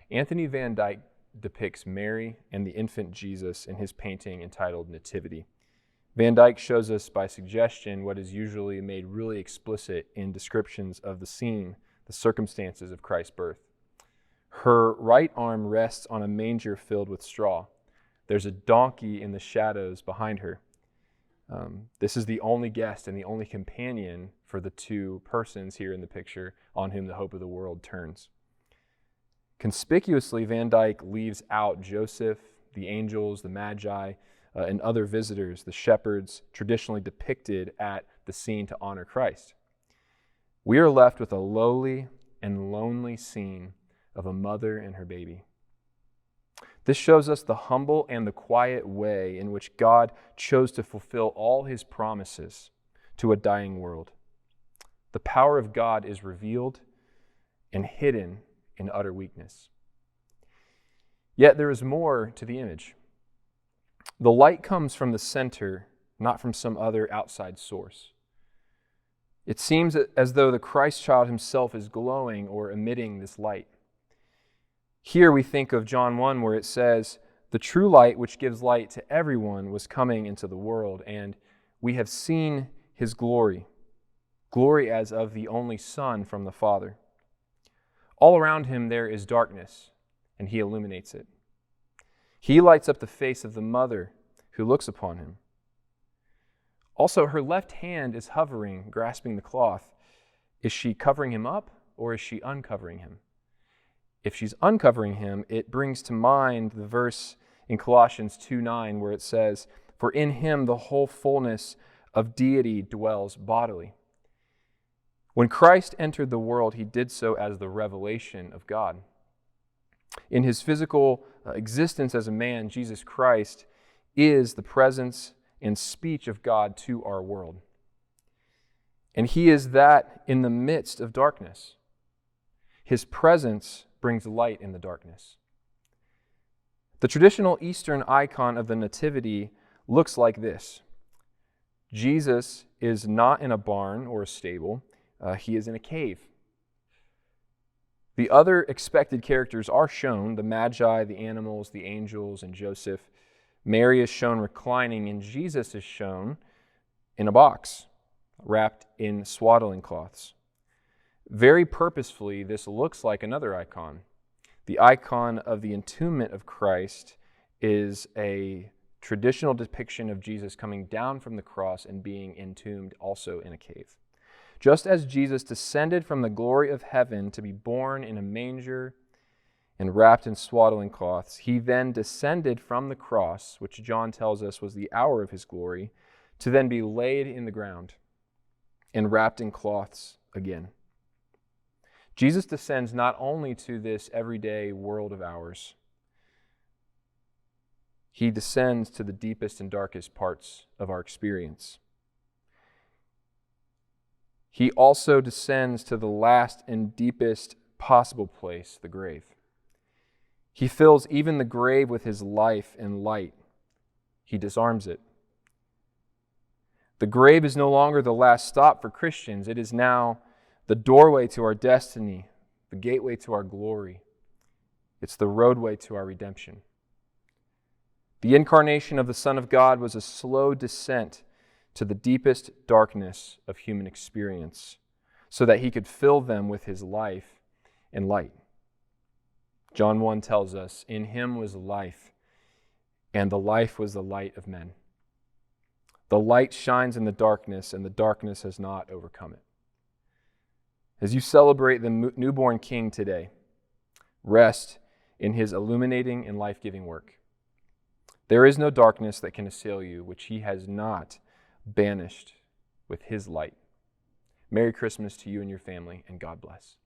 Anthony Van Dyck depicts Mary and the infant Jesus in his painting entitled Nativity. Van Dyck shows us by suggestion what is usually made really explicit in descriptions of the scene, the circumstances of Christ's birth. Her right arm rests on a manger filled with straw. There's a donkey in the shadows behind her. This is the only guest and the only companion for the two persons here in the picture on whom the hope of the world turns. Conspicuously, Van Dyck leaves out Joseph, the angels, the magi, and other visitors, the shepherds, traditionally depicted at the scene to honor Christ. We are left with a lowly and lonely scene of a mother and her baby. This shows us the humble and the quiet way in which God chose to fulfill all his promises to a dying world. The power of God is revealed and hidden in utter weakness. Yet there is more to the image. The light comes from the center, not from some other outside source. It seems as though the Christ child himself is glowing or emitting this light. Here we think of John 1, where it says, "The true light which gives light to everyone was coming into the world, and we have seen his glory, glory as of the only Son from the Father. All around him there is darkness, and he illuminates it. He lights up the face of the mother who looks upon him. Also, her left hand is hovering, grasping the cloth. Is she covering him up, or is she uncovering him? If she's uncovering him, it brings to mind the verse in Colossians 2:9 where it says, 'For in him the whole fullness of deity dwells bodily.' When Christ entered the world, he did so as the revelation of God. In his physical existence as a man, Jesus Christ is the presence and speech of God to our world. And he is that in the midst of darkness. His presence brings light in the darkness. The traditional Eastern icon of the Nativity looks like this. Jesus is not in a barn or a stable. He is in a cave. The other expected characters are shown, the Magi, the animals, the angels, and Joseph. Mary is shown reclining, and Jesus is shown in a box, wrapped in swaddling cloths. Very purposefully, this looks like another icon. The icon of the entombment of Christ is a traditional depiction of Jesus coming down from the cross and being entombed also in a cave. Just as Jesus descended from the glory of heaven to be born in a manger and wrapped in swaddling cloths, he then descended from the cross, which John tells us was the hour of his glory, to then be laid in the ground and wrapped in cloths again. Jesus descends not only to this everyday world of ours, he descends to the deepest and darkest parts of our experience. He also descends to the last and deepest possible place, the grave. He fills even the grave with his life and light. He disarms it. The grave is no longer the last stop for Christians. It is now the doorway to our destiny, the gateway to our glory. It's the roadway to our redemption. The incarnation of the Son of God was a slow descent to the deepest darkness of human experience, so that he could fill them with his life and light. John 1 tells us, "In him was life, and the life was the light of men. The light shines in the darkness, and the darkness has not overcome it." As you celebrate the newborn King today, rest in his illuminating and life-giving work. There is no darkness that can assail you, which he has not banished with his light. Merry Christmas to you and your family, and God bless.